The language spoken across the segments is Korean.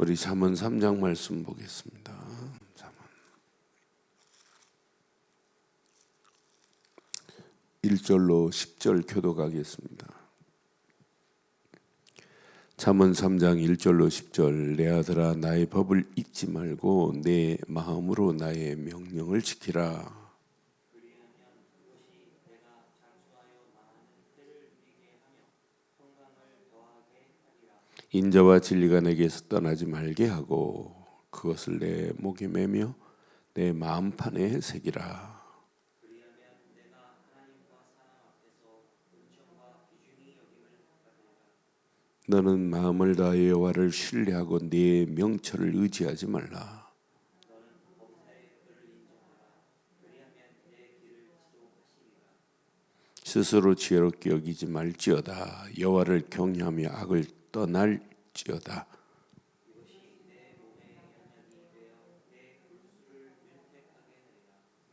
우리 잠언 3장 말씀 보겠습니다. 잠언 1절로 10절 교독하겠습니다. 잠언 3장 1절로 10절. 내 아들아, 나의 법을 잊지 말고 내 마음으로 나의 명령을 지키라. 인자와 진리가 내게서 떠나지 말게 하고 그것을 내 목에 매며 내 마음판에 새기라. 너는 마음을 다하여 여호와를 신뢰하고 네 명철을 의지하지 말라. 스스로 지혜롭게 여기지 말지어다. 여호와를 경외하며 악을 떠날지어다.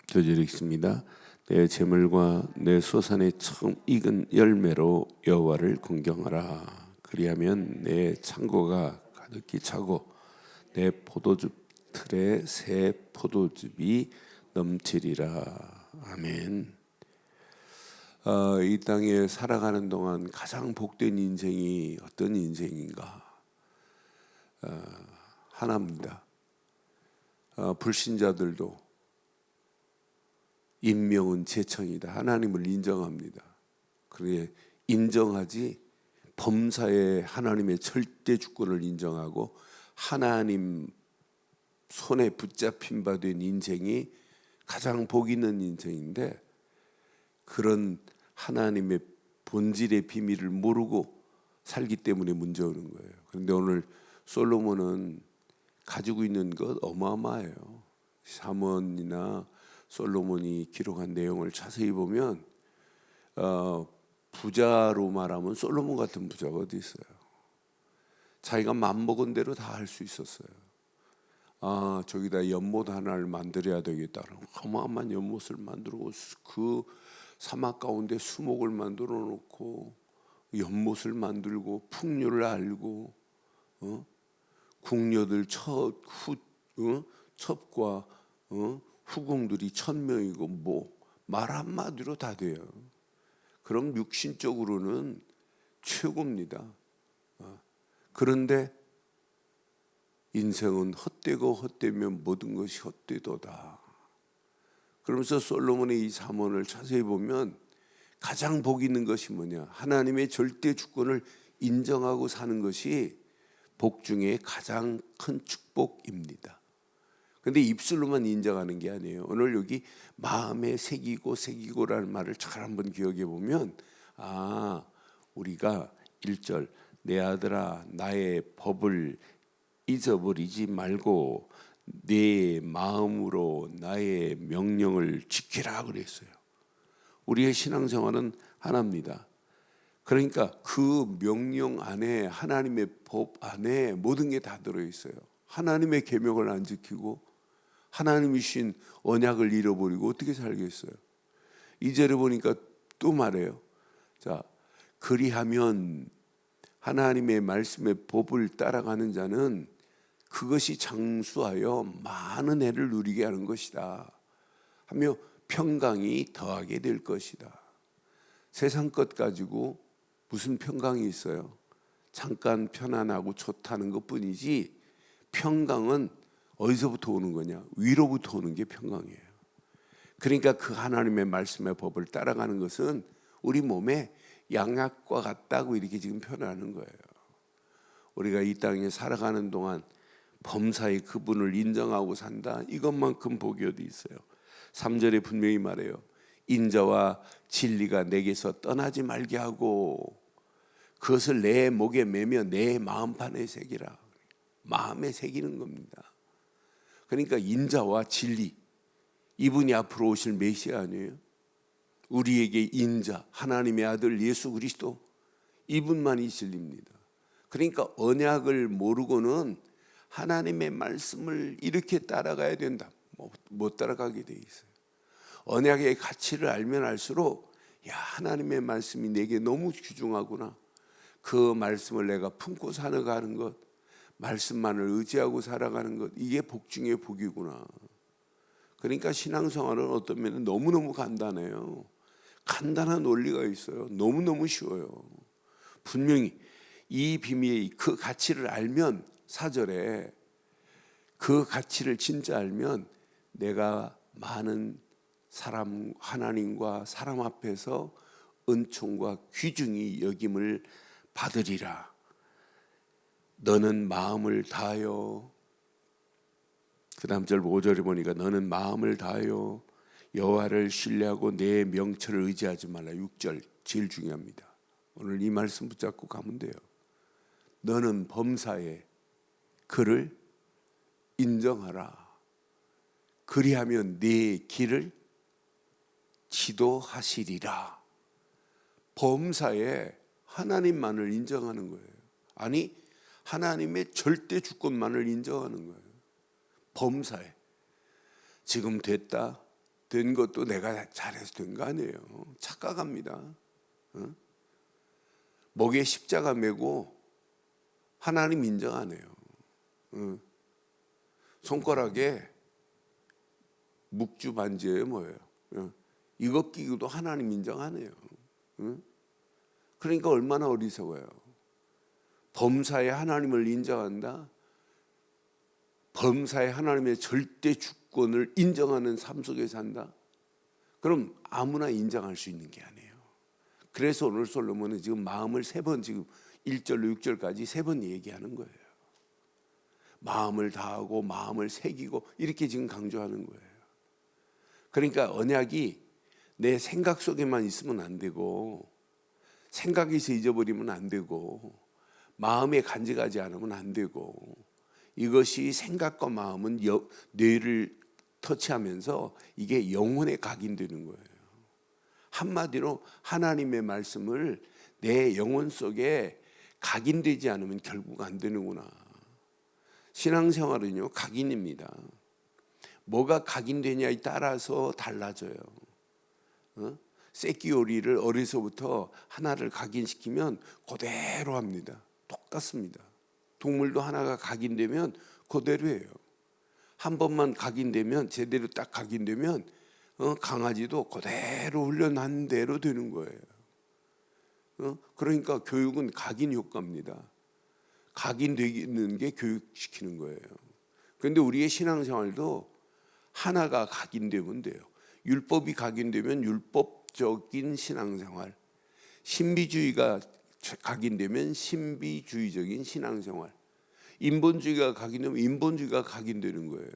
두 절 읽습니다. 내 재물과 내 소산의 처음 익은 열매로 여호와를 공경하라. 그리하면 내 창고가 가득히 차고 내 포도즙 틀에 새 포도즙이 넘치리라. 아멘. 이 땅에 살아가는 동안 가장 복된 인생이 어떤 인생인가? 하나입니다. 불신자들도 인명은 제천이다. 하나님을 인정합니다. 그래 인정하지 범사에 하나님의 절대 주권을 인정하고 하나님 손에 붙잡힌 바 된 인생이 가장 복 있는 인생인데, 그런 하나님의 본질의 비밀을 모르고 살기 때문에 문제 오는 거예요. 그런데 오늘 솔로몬은 가지고 있는 것 어마어마해요. 잠언이나 솔로몬이 기록한 내용을 자세히 보면 부자로 말하면 솔로몬 같은 부자가 어디 있어요. 자기가 맘먹은 대로 다 할 수 있었어요. 저기다 연못 하나를 만들어야 되겠다. 어마어마한 연못을 만들고 그 사막 가운데 수목을 만들어 놓고 연못을 만들고 풍류를 알고 궁녀들 첩과 후궁들이 1000명이고 뭐 말 한마디로 다 돼요. 그럼 육신적으로는 최고입니다. 그런데 인생은 헛되고 헛되면 모든 것이 헛되도다. 그러면서 솔로몬의 이 잠언을 자세히 보면 가장 복 있는 것이 뭐냐? 하나님의 절대 주권을 인정하고 사는 것이 복 중에 가장 큰 축복입니다. 그런데 입술로만 인정하는 게 아니에요. 오늘 여기 마음에 새기고라는 말을 잘 한번 기억해 보면 우리가 1절 내 아들아 나의 법을 잊어버리지 말고 내 마음으로 나의 명령을 지키라 그랬어요. 우리의 신앙생활은 하나입니다. 그러니까 그 명령 안에 하나님의 법 안에 모든 게 다 들어있어요. 하나님의 계명을 안 지키고 하나님이신 언약을 잃어버리고 어떻게 살겠어요? 2절에 보니까 또 말해요. 자, 그리하면 하나님의 말씀의 법을 따라가는 자는 그것이 장수하여 많은 해를 누리게 하는 것이다 하며 평강이 더하게 될 것이다. 세상 것 가지고 무슨 평강이 있어요? 잠깐 편안하고 좋다는 것뿐이지 평강은 어디서부터 오는 거냐? 위로부터 오는 게 평강이에요. 그러니까 그 하나님의 말씀의 법을 따라가는 것은 우리 몸에 양약과 같다고 이렇게 지금 표현하는 거예요. 우리가 이 땅에 살아가는 동안 범사의 그분을 인정하고 산다. 이것만큼 복이 어디 있어요? 3절에 분명히 말해요. 인자와 진리가 내게서 떠나지 말게 하고 그것을 내 목에 매며 내 마음판에 새기라. 마음에 새기는 겁니다. 그러니까 인자와 진리, 이분이 앞으로 오실 메시아 아니에요? 우리에게 인자, 하나님의 아들 예수 그리스도, 이분만이 진리입니다. 그러니까 언약을 모르고는 하나님의 말씀을 이렇게 따라가야 된다. 못 따라가게 돼 있어요. 언약의 가치를 알면 알수록 하나님의 말씀이 내게 너무 귀중하구나. 그 말씀을 내가 품고 살아가는 것, 말씀만을 의지하고 살아가는 것, 이게 복 중에 복이구나. 그러니까 신앙생활은 어떤 면은 너무너무 간단해요. 간단한 원리가 있어요. 너무너무 쉬워요. 분명히 이 비밀의 그 가치를 알면, 4절에 그 가치를 진짜 알면 내가 많은 사람, 하나님과 사람 앞에서 은총과 귀중히 여김을 받으리라. 너는 마음을 다하여, 그 다음 절 5절에 보니까 너는 마음을 다하여 여호와를 신뢰하고 내 명철을 의지하지 말라. 6절 제일 중요합니다. 오늘 이 말씀 붙잡고 가면 돼요. 너는 범사에 그를 인정하라. 그리하면 네 길을 지도하시리라. 범사에 하나님만을 인정하는 거예요. 아니, 하나님의 절대 주권만을 인정하는 거예요. 범사에. 지금 됐다, 된 것도 내가 잘해서 된 거 아니에요. 착각합니다. 목에 십자가 메고 하나님 인정 안 해요. 손가락에 묵주 반지에 뭐예요? 이것 끼고도 하나님 인정 안 해요. 그러니까 얼마나 어리석어요. 범사에 하나님을 인정한다. 범사에 하나님의 절대 주권을 인정하는 삶 속에 산다. 그럼 아무나 인정할 수 있는 게 아니에요. 그래서 오늘 솔로몬은 지금 마음을 3번, 지금 1절로 6절까지 3번 얘기하는 거예요. 마음을 다하고 마음을 새기고 이렇게 지금 강조하는 거예요. 그러니까 언약이 내 생각 속에만 있으면 안 되고, 생각에서 잊어버리면 안 되고, 마음에 간직하지 않으면 안 되고, 이것이 생각과 마음은 뇌를 터치하면서 이게 영혼에 각인되는 거예요. 한마디로 하나님의 말씀을 내 영혼 속에 각인되지 않으면 결국 안 되는구나. 신앙생활은요, 각인입니다. 뭐가 각인되냐에 따라서 달라져요. 새끼 요리를 어려서부터 하나를 각인시키면 그대로 합니다. 똑같습니다. 동물도 하나가 각인되면 그대로예요. 한 번만 각인되면, 제대로 딱 각인되면 강아지도 그대로 훈련한 대로 되는 거예요. 그러니까 교육은 각인 효과입니다. 각인되는 게 교육시키는 거예요. 그런데 우리의 신앙생활도 하나가 각인되면 돼요. 율법이 각인되면 율법적인 신앙생활, 신비주의가 각인되면 신비주의적인 신앙생활, 인본주의가 각인되면 인본주의가 각인되는 거예요.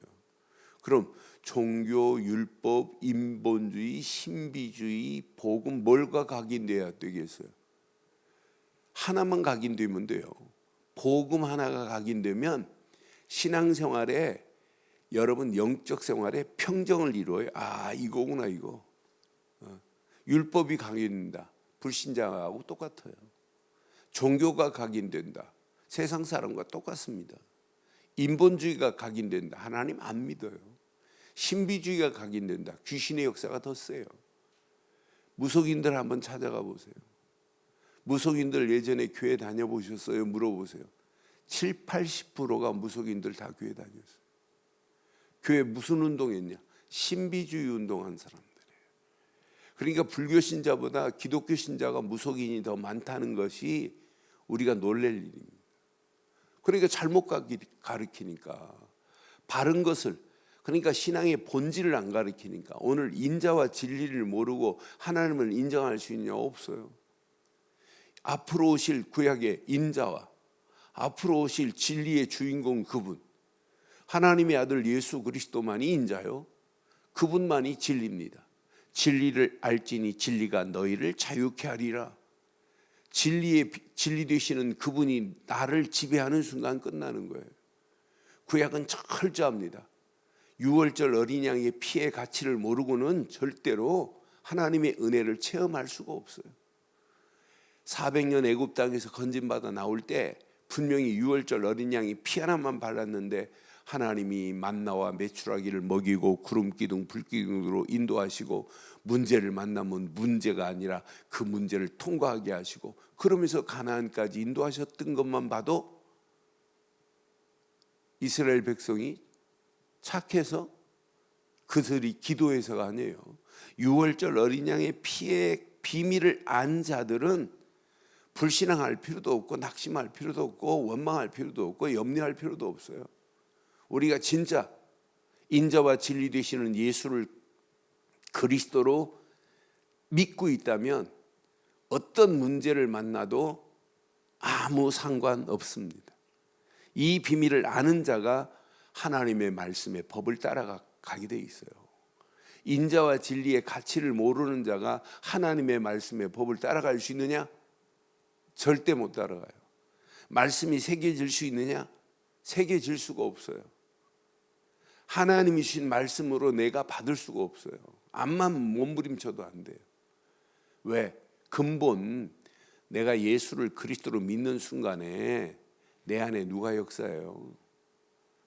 그럼 종교, 율법, 인본주의, 신비주의, 복음, 뭘과 각인돼야 되겠어요? 하나만 각인되면 돼요. 복음 하나가 각인되면 신앙생활에, 여러분 영적 생활에 평정을 이루어요. 아, 이거구나 이거. 율법이 각인된다. 불신자하고 똑같아요. 종교가 각인된다. 세상 사람과 똑같습니다. 인본주의가 각인된다. 하나님 안 믿어요. 신비주의가 각인된다. 귀신의 역사가 더 세요. 무속인들 한번 찾아가 보세요. 무속인들 예전에 교회 다녀보셨어요? 물어보세요. 7, 80%가 무속인들 다 교회 다녔어요. 교회 무슨 운동했냐? 신비주의 운동한 사람들이에요. 그러니까 불교 신자보다 기독교 신자가 무속인이 더 많다는 것이 우리가 놀랄 일입니다. 그러니까 잘못 가르치니까, 바른 것을, 그러니까 신앙의 본질을 안 가르치니까 오늘 인자와 진리를 모르고 하나님을 인정할 수 있냐? 없어요. 앞으로 오실 구약의 인자와 앞으로 오실 진리의 주인공 그분, 하나님의 아들 예수 그리스도만이 인자요, 그분만이 진리입니다. 진리를 알지니 진리가 너희를 자유케 하리라. 진리 되시는 그분이 나를 지배하는 순간 끝나는 거예요. 구약은 철저합니다. 유월절 어린 양의 피의 가치를 모르고는 절대로 하나님의 은혜를 체험할 수가 없어요. 400년 애굽 땅에서 건진받아 나올 때 분명히 유월절 어린 양이 피 하나만 발랐는데 하나님이 만나와 메추라기를 먹이고 구름 기둥 불 기둥으로 인도하시고, 문제를 만나면 문제가 아니라 그 문제를 통과하게 하시고, 그러면서 가나안까지 인도하셨던 것만 봐도 이스라엘 백성이 착해서 그들이 기도해서가 아니에요. 유월절 어린 양의 피의 비밀을 안 자들은 불신앙할 필요도 없고 낙심할 필요도 없고 원망할 필요도 없고 염려할 필요도 없어요. 우리가 진짜 인자와 진리 되시는 예수를 그리스도로 믿고 있다면 어떤 문제를 만나도 아무 상관없습니다. 이 비밀을 아는 자가 하나님의 말씀의 법을 따라가게 돼 있어요. 인자와 진리의 가치를 모르는 자가 하나님의 말씀의 법을 따라갈 수 있느냐? 절대 못 따라가요. 말씀이 새겨질 수 있느냐? 새겨질 수가 없어요. 하나님이 주신 말씀으로 내가 받을 수가 없어요. 암만 몸부림쳐도 안 돼요. 왜? 근본 내가 예수를 그리스도로 믿는 순간에 내 안에 누가 역사해요?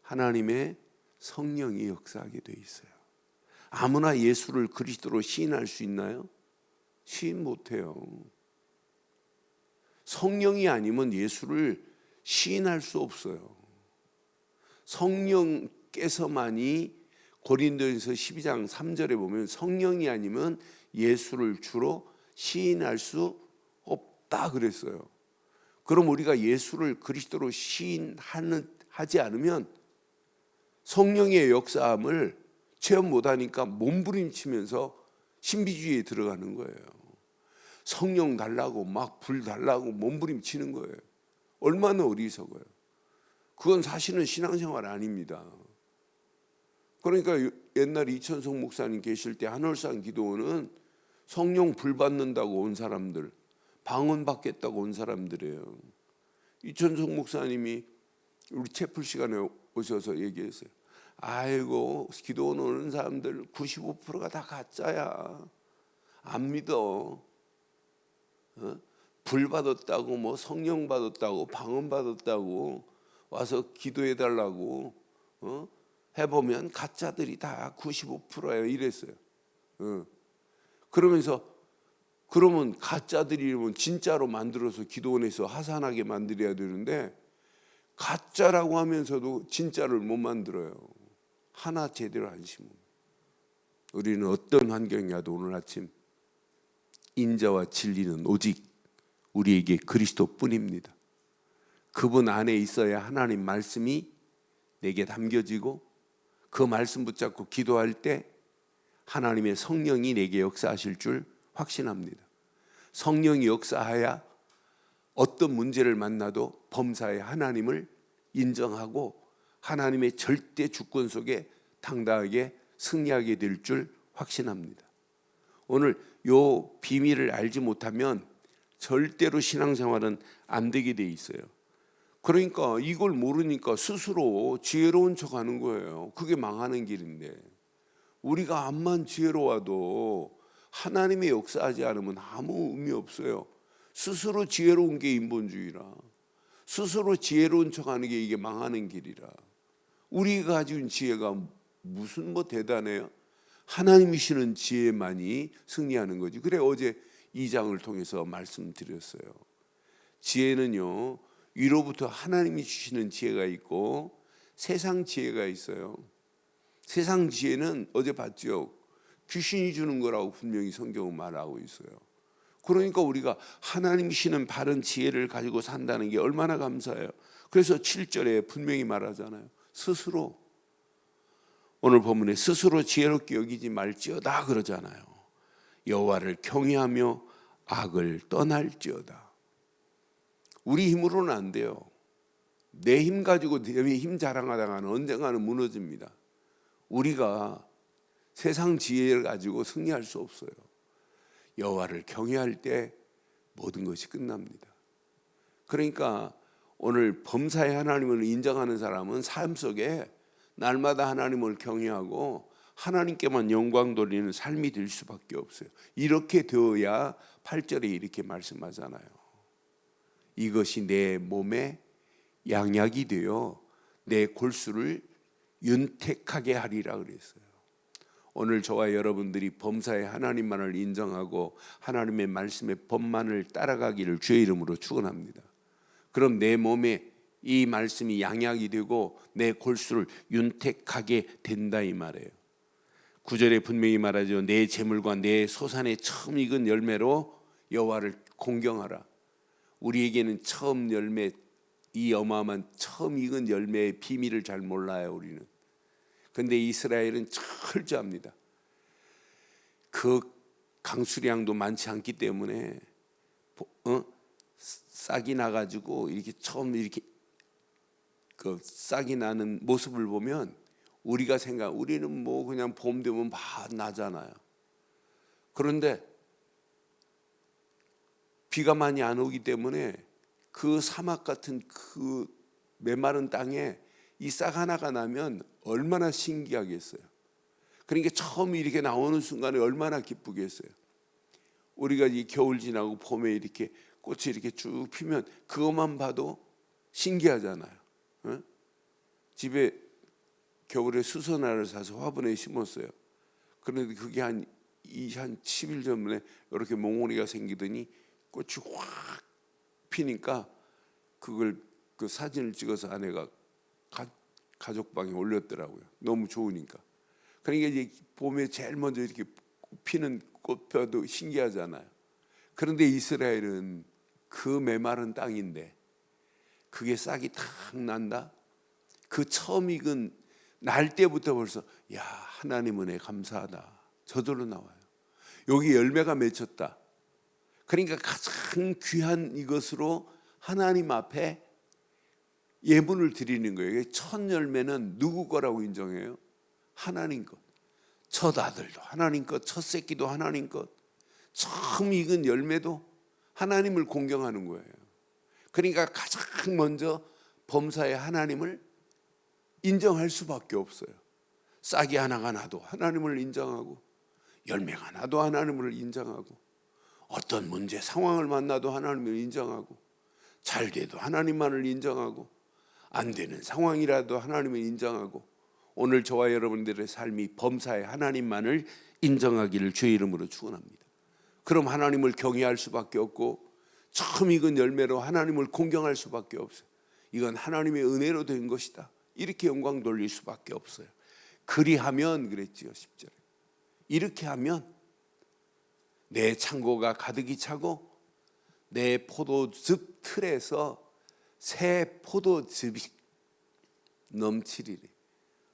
하나님의 성령이 역사하게 돼 있어요. 아무나 예수를 그리스도로 시인할 수 있나요? 시인 못해요. 성령이 아니면 예수를 시인할 수 없어요. 성령께서만이 고린도전서 12장 3절에 보면 성령이 아니면 예수를 주로 시인할 수 없다 그랬어요. 그럼 우리가 예수를 그리스도로 시인하지 않으면 성령의 역사함을 체험 못하니까 몸부림치면서 신비주의에 들어가는 거예요. 성령 달라고 막 불 달라고 몸부림치는 거예요. 얼마나 어리석어요. 그건 사실은 신앙생활 아닙니다. 그러니까 옛날 이천석 목사님 계실 때 한월산 기도원은 성령 불 받는다고 온 사람들, 방언 받겠다고 온 사람들이에요. 이천석 목사님이 우리 채플 시간에 오셔서 얘기했어요. 아이고 기도원 오는 사람들 95%가 다 가짜야. 안 믿어. 불 받았다고 뭐 성령 받았다고 방언 받았다고 와서 기도해 달라고 해보면 가짜들이 다 95%예요 이랬어요. 그러면서 그러면 가짜들이면 진짜로 만들어서 기도원에서 하산하게 만들어야 되는데 가짜라고 하면서도 진짜를 못 만들어요. 하나 제대로 안 심으면. 우리는 어떤 환경이라도 오늘 아침 인자와 진리는 오직 우리에게 그리스도뿐입니다. 그분 안에 있어야 하나님 말씀이 내게 담겨지고 그 말씀 붙잡고 기도할 때 하나님의 성령이 내게 역사하실 줄 확신합니다. 성령이 역사하야 어떤 문제를 만나도 범사의 하나님을 인정하고 하나님의 절대 주권 속에 당당하게 승리하게 될 줄 확신합니다. 오늘 요 비밀을 알지 못하면 절대로 신앙생활은 안 되게 돼 있어요. 그러니까 이걸 모르니까 스스로 지혜로운 척하는 거예요. 그게 망하는 길인데 우리가 암만 지혜로워도 하나님의 역사하지 않으면 아무 의미 없어요. 스스로 지혜로운 게 인본주의라. 스스로 지혜로운 척하는 게 이게 망하는 길이라. 우리가 가진 지혜가 무슨 뭐 대단해요? 하나님이시는 지혜만이 승리하는 거지. 그래 어제 2장을 통해서 말씀드렸어요. 지혜는요 위로부터 하나님이 주시는 지혜가 있고 세상 지혜가 있어요. 세상 지혜는 어제 봤죠. 귀신이 주는 거라고 분명히 성경은 말하고 있어요. 그러니까 우리가 하나님이시는 바른 지혜를 가지고 산다는 게 얼마나 감사해요. 그래서 7절에 분명히 말하잖아요. 스스로 오늘 본문에 스스로 지혜롭게 여기지 말지어다 그러잖아요. 여호와를 경외하며 악을 떠날지어다. 우리 힘으로는 안 돼요. 내 힘 가지고 내 힘 자랑하다가는 언젠가는 무너집니다. 우리가 세상 지혜를 가지고 승리할 수 없어요. 여호와를 경외할 때 모든 것이 끝납니다. 그러니까 오늘 범사의 하나님을 인정하는 사람은 삶 속에 날마다 하나님을 경외하고 하나님께만 영광 돌리는 삶이 될 수밖에 없어요. 이렇게 되어야 8절에 이렇게 말씀하잖아요. 이것이 내 몸에 양약이 되어 내 골수를 윤택하게 하리라 그랬어요. 오늘 저와 여러분들이 범사의 하나님만을 인정하고 하나님의 말씀의 법만을 따라가기를 주의 이름으로 축원합니다. 그럼 내 몸에 이 말씀이 양약이 되고 내 골수를 윤택하게 된다 이 말이에요. 9절에 분명히 말하죠. 내 재물과 내 소산의 처음 익은 열매로 여호와를 공경하라. 우리에게는 처음 열매, 이 어마어마한 처음 익은 열매의 비밀을 잘 몰라요 우리는. 근데 이스라엘은 철저합니다. 그 강수량도 많지 않기 때문에 싹이 나가지고 이렇게 처음 이렇게 그 싹이 나는 모습을 보면 우리가 우리는 뭐 그냥 봄 되면 막 나잖아요. 그런데 비가 많이 안 오기 때문에 그 사막 같은 그 메마른 땅에 이 싹 하나가 나면 얼마나 신기하겠어요. 그러니까 처음 이렇게 나오는 순간에 얼마나 기쁘겠어요. 우리가 이 겨울 지나고 봄에 이렇게 꽃이 이렇게 쭉 피면 그것만 봐도 신기하잖아요. 어? 집에 겨울에 수선화를 사서 화분에 심었어요. 그런데 그게 한 10일 전에 이렇게 몽우리가 생기더니 꽃이 확 피니까 그걸 그 사진을 찍어서 아내가 가족방에 올렸더라고요. 너무 좋으니까. 그러니까 이제 봄에 제일 먼저 이렇게 피는 꽃뼈도 신기하잖아요. 그런데 이스라엘은 그 메마른 땅인데 그게 싹이 탁 난다. 그 처음 익은 날 때부터 벌써 야 하나님 은혜 감사하다. 저절로 나와요. 여기 열매가 맺혔다. 그러니까 가장 귀한 이것으로 하나님 앞에 예물을 드리는 거예요. 첫 열매는 누구 거라고 인정해요? 하나님 것. 첫 아들도 하나님 것, 첫 새끼도 하나님 것, 처음 익은 열매도 하나님을 공경하는 거예요. 그러니까 가장 먼저 범사의 하나님을 인정할 수밖에 없어요. 싹이 하나가 나도 하나님을 인정하고 열매가 나도 하나님을 인정하고 어떤 문제 상황을 만나도 하나님을 인정하고 잘 돼도 하나님만을 인정하고 안 되는 상황이라도 하나님을 인정하고 오늘 저와 여러분들의 삶이 범사의 하나님만을 인정하기를 주의 이름으로 축원합니다. 그럼 하나님을 경외할 수밖에 없고 처음 익은 열매로 하나님을 공경할 수밖에 없어요. 이건 하나님의 은혜로 된 것이다. 이렇게 영광 돌릴 수밖에 없어요. 그리하면 그랬지요 10절에. 이렇게 하면 내 창고가 가득히 차고 내 포도즙 틀에서 새 포도즙이 넘치리리.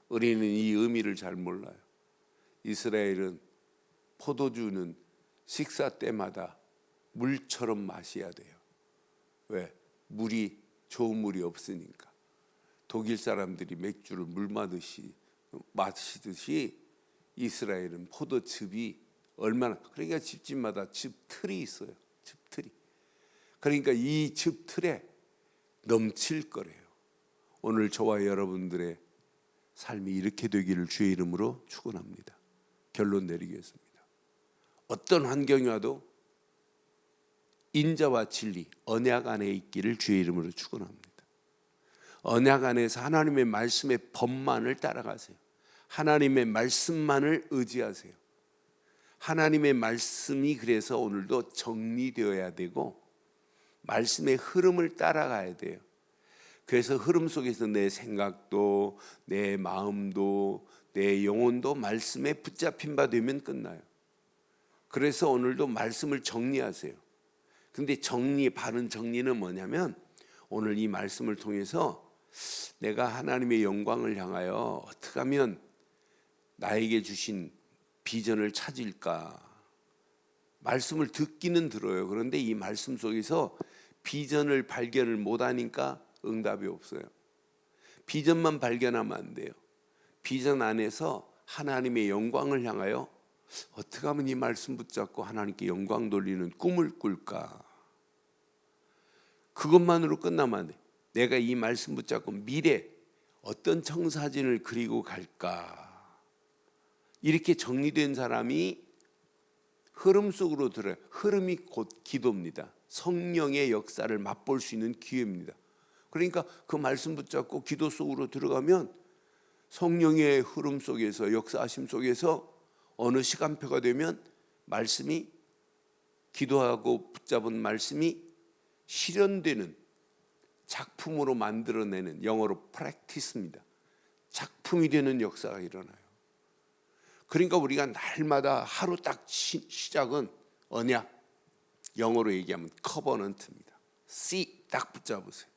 우리는 이 의미를 잘 몰라요. 이스라엘은 포도주는 식사 때마다 물처럼 마셔야 돼요. 왜? 물이 좋은 물이 없으니까. 독일 사람들이 맥주를 물 마시듯이 이스라엘은 포도즙이 얼마나, 그러니까 집집마다 즙 틀이 있어요. 즙 틀이. 그러니까 이 즙 틀에 넘칠 거래요. 오늘 저와 여러분들의 삶이 이렇게 되기를 주의 이름으로 축원합니다. 결론 내리겠습니다. 어떤 환경이 와도 인자와 진리, 언약 안에 있기를 주의 이름으로 축원합니다. 언약 안에서 하나님의 말씀의 법만을 따라가세요. 하나님의 말씀만을 의지하세요. 하나님의 말씀이 그래서 오늘도 정리되어야 되고 말씀의 흐름을 따라가야 돼요. 그래서 흐름 속에서 내 생각도 내 마음도 내 영혼도 말씀에 붙잡힌 바 되면 끝나요. 그래서 오늘도 말씀을 정리하세요. 근데 바른 정리는 뭐냐면 오늘 이 말씀을 통해서 내가 하나님의 영광을 향하여 어떻게 하면 나에게 주신 비전을 찾을까? 말씀을 듣기는 들어요. 그런데 이 말씀 속에서 비전을 발견을 못하니까 응답이 없어요. 비전만 발견하면 안 돼요. 비전 안에서 하나님의 영광을 향하여 어떻게 하면 이 말씀 붙잡고 하나님께 영광 돌리는 꿈을 꿀까? 그것만으로 끝나면 안 돼. 내가 이 말씀 붙잡고 미래 어떤 청사진을 그리고 갈까? 이렇게 정리된 사람이 흐름 속으로 들어요. 흐름이 곧 기도입니다. 성령의 역사를 맛볼 수 있는 기회입니다. 그러니까 그 말씀 붙잡고 기도 속으로 들어가면 성령의 흐름 속에서 역사하심 속에서 어느 시간표가 되면 말씀이 기도하고 붙잡은 말씀이 실현되는 작품으로 만들어내는, 영어로 practice입니다. 작품이 되는 역사가 일어나요. 그러니까 우리가 날마다 하루 딱 시작은 언약, 영어로 얘기하면 커버넌트입니다. C 딱 붙잡으세요.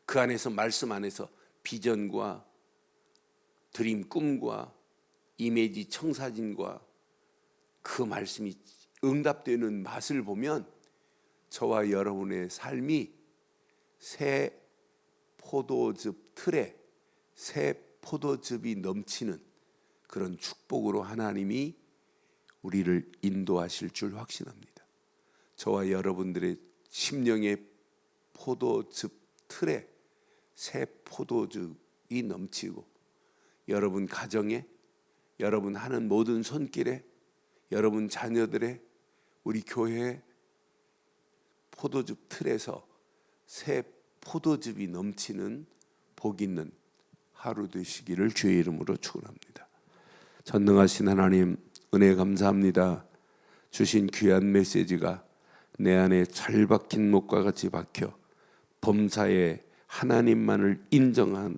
그 안에서, 말씀 안에서 비전과 드림, 꿈과 이미지, 청사진과 그 말씀이 응답되는 맛을 보면 저와 여러분의 삶이 새 포도즙 틀에 새 포도즙이 넘치는 그런 축복으로 하나님이 우리를 인도하실 줄 확신합니다. 저와 여러분들의 심령의 포도즙 틀에 새 포도즙이 넘치고, 여러분 가정에, 여러분 하는 모든 손길에, 여러분 자녀들의, 우리 교회의 포도즙 틀에서 새 포도즙이 넘치는 복 있는 하루 되시기를 주의 이름으로 축원합니다. 전능하신 하나님, 은혜 감사합니다. 주신 귀한 메시지가 내 안에 잘 박힌 목과 같이 박혀 범사에 하나님만을 인정하는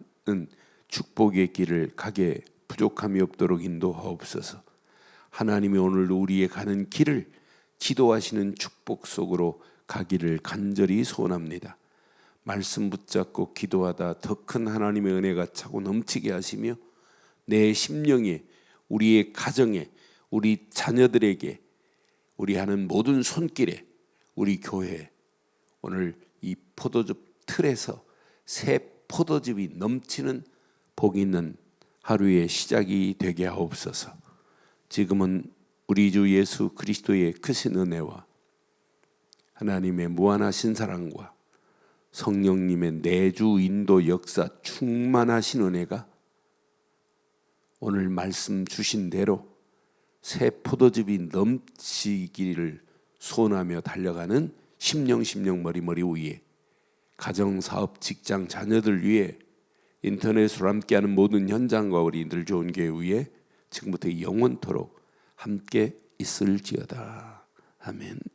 축복의 길을 가게 부족함이 없도록 인도하옵소서. 하나님이 오늘도 우리의 가는 길을 지도하시는 축복 속으로 가기를 간절히 소원합니다. 말씀 붙잡고 기도하다 더 큰 하나님의 은혜가 차고 넘치게 하시며, 내 심령에, 우리의 가정에, 우리 자녀들에게, 우리 하는 모든 손길에, 우리 교회에 오늘 이 포도즙 틀에서 새 포도즙이 넘치는 복 있는 하루의 시작이 되게 하옵소서. 지금은 우리 주 예수 그리스도의 크신 은혜와 하나님의 무한하신 사랑과 성령님의 내주 인도 역사 충만하신 은혜가 오늘 말씀 주신 대로 새 포도즙이 넘치기를 소원하며 달려가는 심령 머리 위에, 가정, 사업, 직장, 자녀들 위해, 인터넷으로 함께하는 모든 현장과 우리들 좋은 교회 위에 지금부터 영원토록 함께 있을지어다. 아멘.